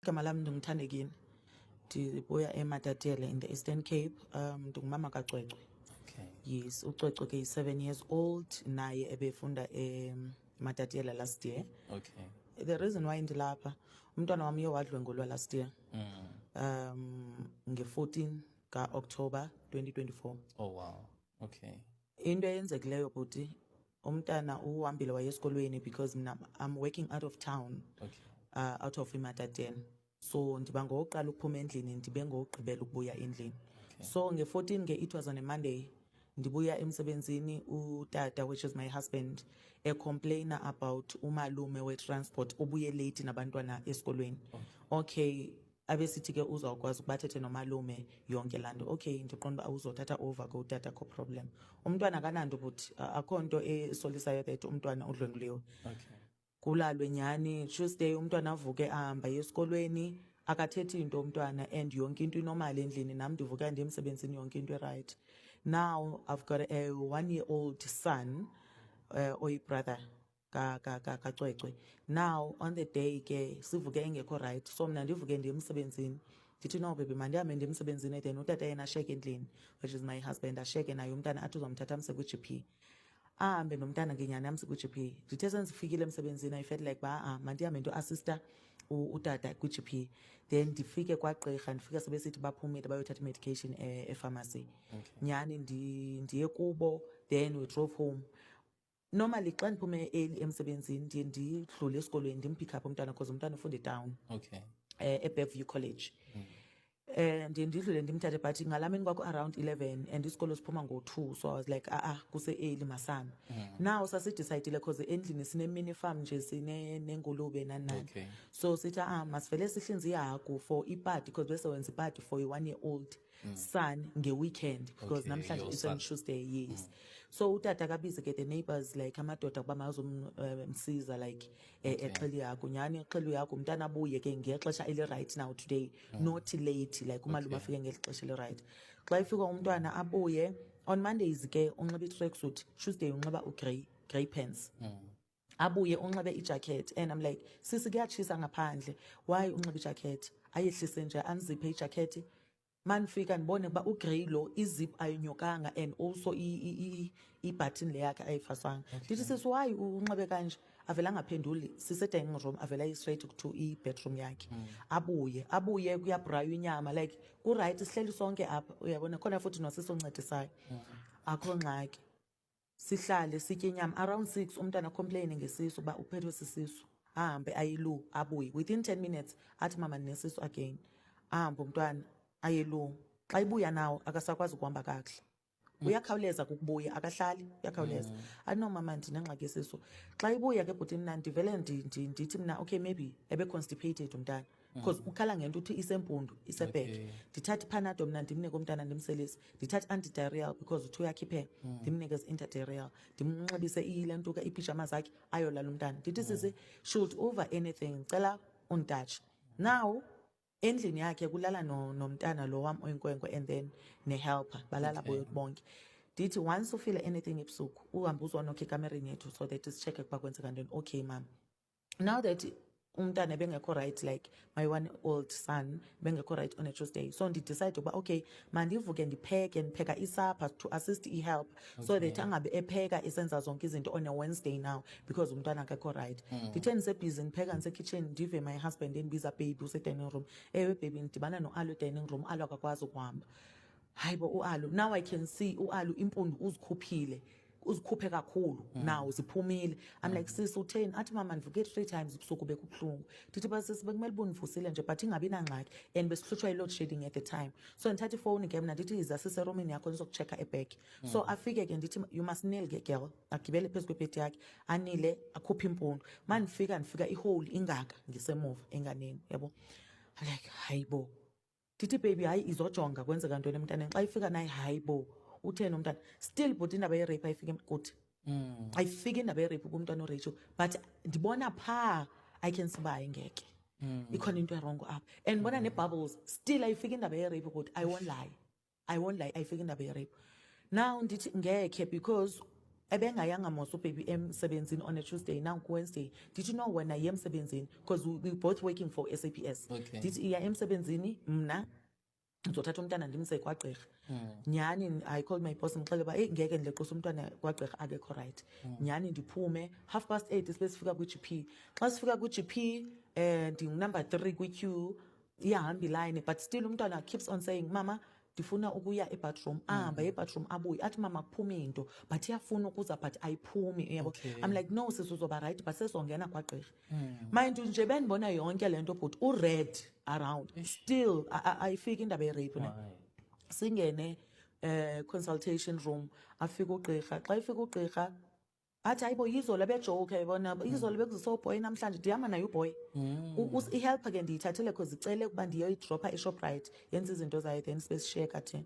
Igama lami ndinguthandekile, ndibuya eMatatele in the Eastern Cape. Ndingumama kaCwecwe. Okay. Yes, uCwecwe ke is 7 years old, naye ebefunda eMatatele last year. Okay. The reason why ndilapha, umntwana wami uye wadlwengulwa last year. Nge-14 ka-October 2024. Oh wow. Okay. Into eyenzekileyo bhuti, umntana uhambile waye esikolweni because mina I'm working out of town. Okay. Out of iMatatene. So ndiba ngokuqala ukuphuma endlini, ndibe ngokugqibela ukubuya endlini. Okay. So nge-14 ke it was on a Monday, ndibuya emsebenzini, utata which is my husband complainer about umalume we-transport obuye late nabantwana esikolweni. Okay, abesithi ke uzawukwazi ukubathethe nomalume yonke laa nto. Okay, ndiqonda uba uzothatha over kutata ko problem. Umntwana akananto but akho nto esolisayo that umntwana udlwenguliwe. Okay. Kulalwe nyani, Tuesday umntwana avuke ahamba esikolweni, akathethi into umntwana and yonke into inormal endlini, nam ndivuka ndiye emsebenzini yonke into right. Now I've got a 1-year-old son, oyi-brother kaCwecwe. Now on the day ke sivuke engekho right, so mna ndivuke ndiye emsebenzini. Ndithi no baby mandihambe ndiye emsebenzini, then utata yena ashiyeke endlini, which is my husband, ashiyeke naye umntana athi uzomthatha amse kwi-GP. Ahambe nomntana ngenyani amse kwi-GP. Ndithe sendifikile emsebenzini, I felt like mandihambe ndo-assista utata kwi-GP. Then ndifike kwagqirha, ndifika sebesithi baphumile bayothatha i-medication e-pharmacy. Okay. Nyani ndiye kubo, then we drove home. Normally xa ndiphume early emsebenzini ndiye ndidlule esikolweni ndimpick up umntana because umntana ufunda e-town. Okay. eBellevue College. Ndiye ndidlule ndimthathe but ngalamini kwakho around 11 and isikolo siphuma ngo-2, so I was like kuse-early masana. Now sasidicayidile because endlini sine-mini farm nje sinengulube nani. Okay. So sithi masivele sihlinze ihagu for ipati because besewenza ipati for i-1-year-old son nge-weekend because Okay, namhlanje your it's son. on Tuesday. Yes. So utata kabize ke the neighbors like amadoda kuba mazomsiza like exhela ihagu. Nyani exhela ihagu umntana abuye ke ngexesha eli-right now today, not late like umalume afike ngeli xesha eli-right. Xa ifika umntwana abuye on Mondays ke unxiba i-tracksuit, Tuesday unxiba grey pants. Abuye unxibe ijacket and I'm like sisi kuyatshisa ngaphandle, why unxiba ijacket? Ayehlise nje anziphe ijacket. Manifika ndibone uba ugrey lo izip ayinyokanga and also i-button le yakhe ayifasanga. Ndithi sisi why unxibe kanje? Avela angaphenduli, sise-dining room, avela straight to i-bedroom yakhe. Abuye kuyabraywa inyama like ku-right sihleli sonke apha, uyabona khona futhi nosisi oncedisayo. Akho ngxaki. Sihlale sitye inyama around 6 umntana complain ngesisu uba uphethwe sisisu. Ahambe ayilu abuye within 10 minutes athi mama nesisu again. Ahambe umntwana ayelu. Xa ibuya nawo akasakwazi ukuhamba kakuhle. Uyakhawuleza kukubuya, akahlali, uyakhawuleza. No mama ndinengxaki yesisu. Xa ibuya ke bhuti mna ndivele ndithi mna okay maybe ebe-constipated umntana because ukhala ngento uthi isempundu, isebheke. Okay. Ndithatha iPanado mna ndimnike umntana ndimselise. Ndithatha antidiarrheal because uthi uyakhiphela, ndimnike antidiarrheal. Ndimnxibise ile nto ke ipijama zakhe ayolala umntana. Ndithi sisi should over anything cela untouch. Now endlini yakhe kulala nomntana lo wam oyinkwenkwe and then ne-helper balala bonke. Ndithi once ufile anything ebusuku uhambe uzonokha ekamereni yethu so that sicheke ukuba kwenzeka ntoni. Okay mama. Now that umntana bengekho right like my 1-year-old son bengekho right on a Tuesday, so ndidecide uba okay mandivuke ndipheka isapha to assist i-help so that angabe epheka esenza zonke izinto on a Wednesday now because umntwana akekho right. Ndithe ndisebhizi ndipheka ndisekitchen ndive my husband endibiza baby use-dining room. Ewe baby ndidibana no-Alu e-dining room, Alu akakwazi ukuhamba. Hayibo uAlu, now I can see uAlu impundu uzikhuphe kakhulu now ziphumile. I'm like sis utheni? Athi mama ndivuke 3 times ebusuku bekubuhlungu. Ndithi ba sis bekumele ubundivusile nje but ingabi nangxaki and besihlutshwa i-load shedding at the time. So ndithatha ifowuni ke mna ndithi yiza siserumini yakho ndizokuchecka ebhek. So afike ke ndithi you must kneel ke girl, agibele phezu kwebhedi yakhe anile akhuphe impundu. Ndifika ihole ingaka ngisemuva enganeni, yabo. I'm like hayibo. Ndithi baby hayi izojonga kwenzeka ntoni emntaneni. Xa ifika naye hayibo utheni umntana still but indaba ye-rape ayifike kuthi. Ayifike indaba ye-rape kumntwana o-Rachel but ndibona phaa I can see uba ayingeke. Ikhona into erongo apha and ndibona ne-bubbles still ayifike indaba ye-rape ukuthi I won't lie ayifike indaba ye-rape. Now ndithi ngekhe because ebengayanga mos ubaby emsebenzini on a Tuesday, now Wednesday. Did you know when I am emsebenzini? Because we both working for SAPS. Okay. Did iya emsebenzini mna ngizothatha umntana ndimse kwagqirha. Nyani I called my boss ngixele ba ngeke ndileqisa umntwana kwagqirha akekho right. Nyani ndiphume 8:30 sibesifika kwi-GP. Xa sifika kwi-GP number 3 kwi-queue iyahamba iline, but still umntwana keeps on saying mama ndifuna ukuya ebathroom, ahamba ebathroom abuye athi mama kuphuma into but iyafuna ukuza but ayiphumi uyabo. Okay. I'm like no sis uzoba right but sesongena kwagqirha. Mind you nje bendibona yonke lento but u-red around still ayifiki indaba ye-rape ne. Singene consultation room afika ugqirha, xa ifika ugqirha athi hayibo yizola bejoke yabona, yizola bekuzisobhoy namhlanje ndihamba naye uboy. I-help ke ndiyithathele because icele ukuba ndiyoyidropha eShoprite yenza izinto zayo then sibesishiyeka thina.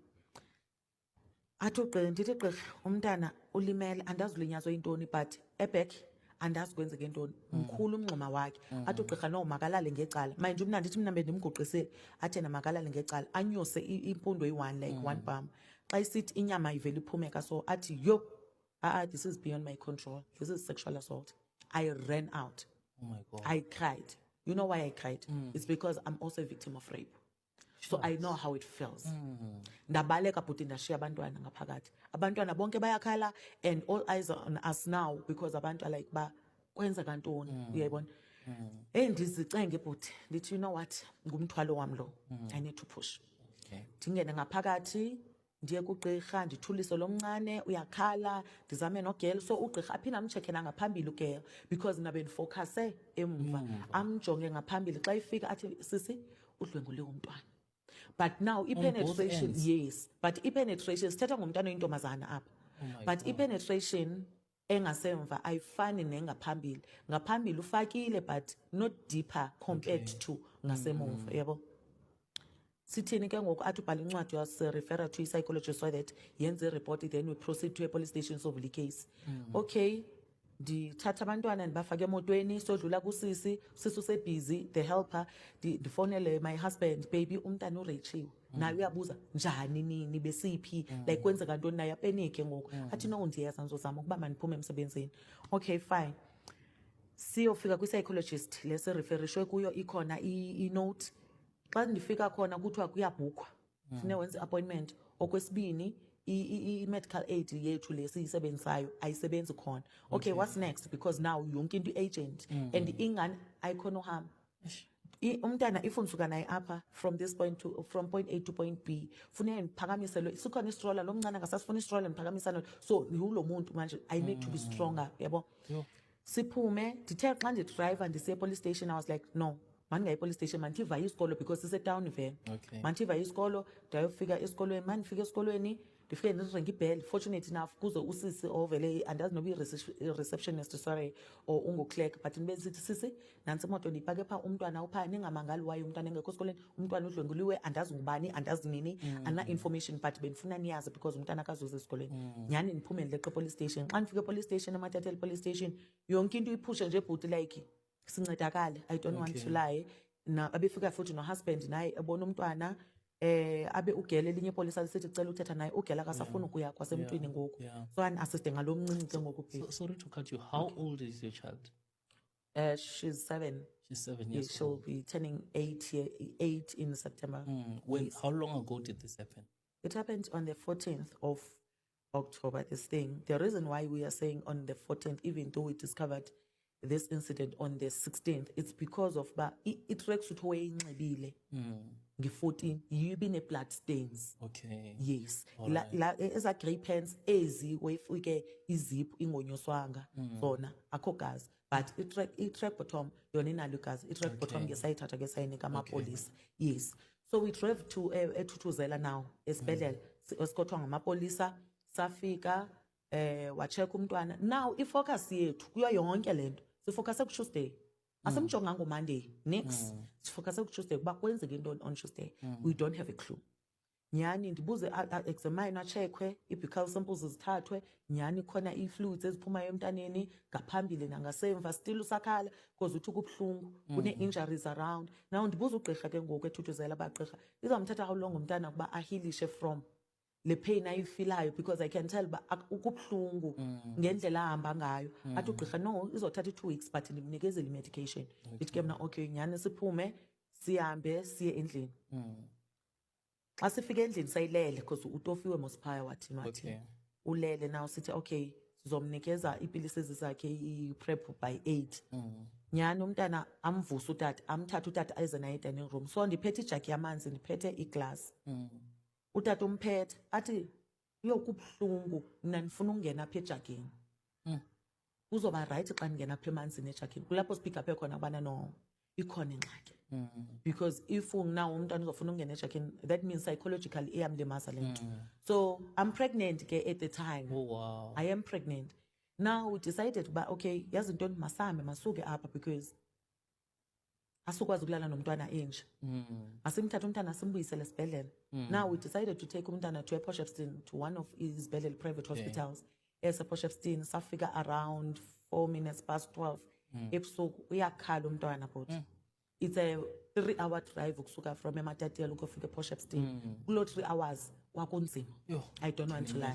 Athi ugqirha ndithi gqirha umntana ulimele andazi ulinyazwe yintoni but eback andazi kwenzeke ntoni, mkhulu umngxuma wakhe. Athi ugqirha no makalale ngecala. Manje mna ndithi mna bendimguqisile athi yena makalale ngecala anyuse impundo yi-1 like 1 bam. Xa isithi inyama ivele iphumeka so athi yo this is beyond my control, this is sexual assault. I ran out. Oh my God. I cried. You know why I cried? It's because I'm also a victim of rape. So I know how it feels. Ndabaleka bhuti ndashiya abantwana ngaphakathi. Abantwana bonke bayakhala and all eyes are on us now because abantu are like ba kwenzeka ntoni uyayibona. Ndizicenge bhuti ndithi you know what ngumthwalo wami lo. I need to push. Okay. Ndingene ngaphakathi ndiye kugqirha ndithulise lo mncane uyakhala ndizame nogel so ugqirha aphina amcheckena ngaphambili ugel because nabe ndifocuse emva amjonge ngaphambili xa ifika athi sisi udlwenguliwe umntwana. But now i-penetration, yes, but i-penetration sithetha ngomntwana oyintombazana apha. But i-penetration engasemva ayifani nengaphambili. Ngaphambili ufakile but not deeper compared to ngasemuva yabo. Sithini ke ngoku athi ubhala incwadi refer to a-psychologist so that yenze report then we proceed to a police station solve the case. Okay, ndithatha abantwana ndibafake emotweni sodlula kusisi, sisi usebusy the helper, ndifonele my husband baby umntana urechiwe. Naye uyabuza njani nini besiphi like kwenzeka ntoni naye apenike ngoku. Athi no ndiyeza ngizozama ukuba mandiphume emsebenzini. Okay fine. Siyofika kwi-psychologist lese referishwe kuyo ikhona i-note. Xa ndifika khona kuthiwa kuyabhukhwa funeka wenze appointment. Okwesibini i-medical aid yethu lesiyisebenzisayo ayisebenzi khona. Okay, what's next because now yonke into i-agent and ingane ayikhona uhamba. Umntana ifundisuka naye apha from this point to from point A to point B funeka ndiphakamise lo sikhona istroller lo mncane ngasasifuna istroller ndiphakamisa so yulo muntu manje I need to be stronger yabo. Siphume ndithe xa ndidriver ndisiye police station I was like no mandingayi police station mandithiva isikolo because sisetown vele. Mandithiva isikolo ndayofika esikolweni mandifika esikolweni ndifike ndirenga ibheli fortunate enough kuze usisi ovele andazi noba i-receptionist sorry or ungoclerk but ndibe sithi sisi nantsi imoto ndiyipake phaa umntwana uphaa ningamangali waye umntwana engekho esikolweni umntwana udlwenguliwe andazi ngubani andazi nini ana-information but bendifuna niyazi because umntwana akazuze esikolweni. Nyhani ndiphume ndileqe police station. Xa ndifike police station eMathatele police station yonke into iphushe nje bhuti like sincedakale I don't want to lie. Na abefika futhi no-husband naye ebona umntwana abe ugele elinye ipolisa lisithi cela uthetha naye ugele akasafuna ukuya kwasemntwini ngoku so ani-assiste ngalo mncinci ke ngoku. Sorry to cut you. How old is your child? She's 7. She's 7 years She'll old. be turning 8 in September. How long ago did this happen? It happened on the 14th of October, this thing. The reason why we are saying on the 14th, even though we discovered this incident on the 16th, it's because of it tracks with way in 14 you been a blood stains. Okay. Yes. Eza grey pants ezi wefike izip ingonyoswanga zona akho gazi but it track bottom yona inalo gazi it track bottom ngesayithatha ke sayinika amapolisa. Yes. So we drove to eThuthuzela now esibhedlela esikothwa ngamapolisa safika wacheck umntwana. Now ifocus yethu kuyo yonke lento sifocus ku Tuesday. Asemjonganga ngo Monday next sifocus ku Tuesday kuba kwenzeke into on Tuesday. We don't have a clue. Nyani ndibuze examine acheckwe i-buccal samples zithathwe nyani khona i-fluids eziphumayo emntaneni ngaphambili nangasemva still usakhala because uthi kubhlungu kune-injuries around. Now ndibuza ugqirha ke ngoku eThuthuzela abagqirha izamthatha how long umntana kuba ahilishe from le pain ayifilayo because I can tell uba ukubuhlungu ngendlela ahamba ngayo. Athi ugqirha no izothatha 2 weeks but ndimnikezile i-medication. Ndithi ke mna okay nyhani siphume sihambe siye endlini. Xa sifika endlini sayilele because utofiwe mosiphaya wathini Okay. ulele now sithi okay sizomnikeza iipilisi zakhe i-prep by 8. Nyhani umntana amvusa utata amthatha utata eze naye e-dining room. So ndiphethe ijaki yamanzi ndiphethe iglasi. Utata umphethe athi uyokubuhlungu mna ndifuna ukungena apha ejakini. Kuzoba right xa ndingena apha emanzini ejakini. Kulapho sipika aphe khona ubana no ikhona ingxaki. Because if now umntwana uzofuna ukungena ejakini, that means psychologically iyamlimaza le nto. So I'm pregnant ke at the time. Oh, wow. I am pregnant. Now we decided uba okay yazi ntoni masambe masuke apha because asukwazi ukulala nomntwana enje. Asimthatha umntana simbuyisele esibhedlele. Now we decided to take umntana to Potchefstroom to one of izibhedlele private hospitals. Potchefstroom safika around 4 minutes past 12. Ebusuku uyakhala umntwana but it's a 3-hour drive ukusuka from eMatatiyela ukufika ePotchefstroom. Kulo 3 hours kwakunzima. Yo, I don't want to lie.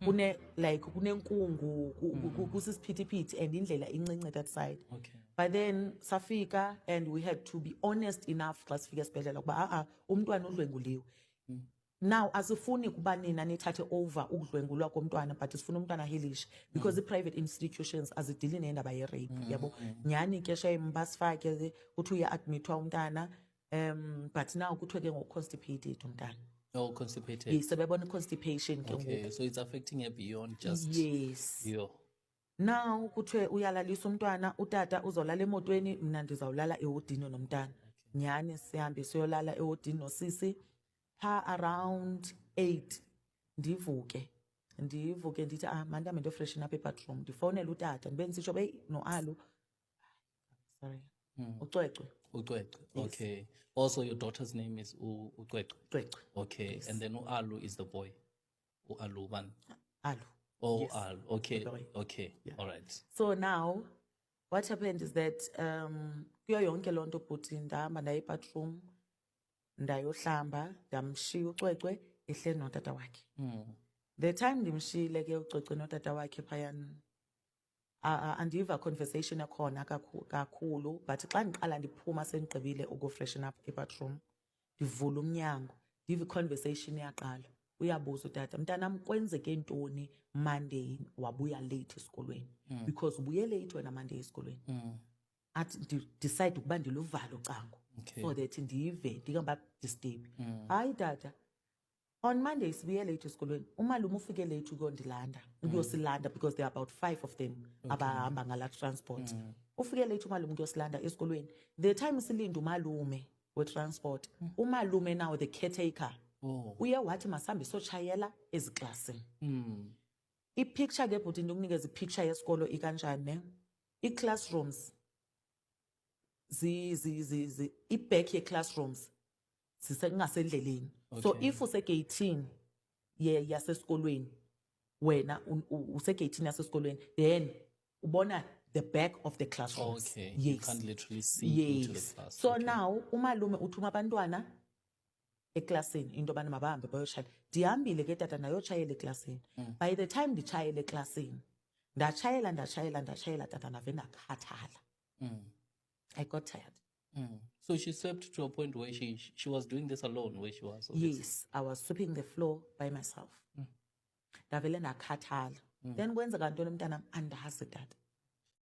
imagine. Kunenkungu kusisiphithiphithi and indlela incinci that side. Okay. But then safika and we had to be honest enough xa sifika esibhedlela ukuba umntwana udlwenguliwe. Now asifuni kuba nina nithathe over ukudlwengulwa komntwana but sifuna umntwana helishe because the private institutions azidili nendaba ye-rape yabo. Nyhani ke shame basifake kuthi uya-admithwa umntana but now kuthiwe ke ngo-constipated umntana. Oh, constipated. Yes, sebebona i-constipation ke ngoku. Okay, so it's affecting her beyond just. Yes. Yo. Now kuthiwe uyalalisa umntwana utata uzolala emotweni mna ndizawulala ehotini nomntana. Nyhani sihambe siyolala ehotini nosisi pha around 8 ndivuke ndithi mandame ndofreshen up ebathroom ndifowunele utata ndibe ndisitsho no-Alu sorry uCwecwe. Ucwecwe. Okay. Also, your daughter's name is Ucwecwe. Cwecwe. Okay. Yes. And then Alu is the boy. Alu one. Alu. Oh, Yes. Alu. Okay. The boy. Okay. Yeah. All right. So now what happened is that kuyo yonke loo nto bhuti ndahamba ndaye ebathroom ndayohlamba ndamshiya uCwecwe ehleli notata wakhe. The time ndimshiyile ke uCwecwe notata wakhe phayana andiva conversation ekhona kakhulu but xa ndiqala ndiphuma sendigqibile ukufreshen up ebathroom ndivula umnyango ndiva i-conversation iyaqala. Uyabuza utata mntanam kwenzeke ntoni Monday wabuya late esikolweni because ubuye late wena Monday esikolweni. Athi decide ukuba ndiluvalo ucango so that ndive ndingaba disturb. Hayi tata on Monday sibuye late esikolweni umalume ufike late ukuyondilanda ukuyosilanda because there are about 5 of them abahamba ngala transport. Ufike late umalume ukuyosilanda esikolweni. The time silinda umalume we-transport umalume now the caretaker uye wathi masambe sotshayela eziklasini. I-picture ke bhuti ndikunikeza i-picture yesikolo ikanjani ne i-classrooms i-back ye-classrooms zisengasendleleni. So if usegeyithini yasesikolweni wena usegeyithini yasesikolweni then ubona the back of the classrooms. Okay. Yes. You can't literally see into the Yes. class. So now umalume uthuma abantwana eklasini into bana mabahambe bayoshayela. Ndihambile ke tata ndayotshayela eklasini. By the time nditshayela eklasini ndatshayela tata ndave ndakhathala. I got tired. So she slept to a point where she was doing this alone, where she was. Obviously. Yes, I was sweeping the floor by myself. Ndavele ndakhathala. Then kwenzeka ntoni mntanam andazi tata.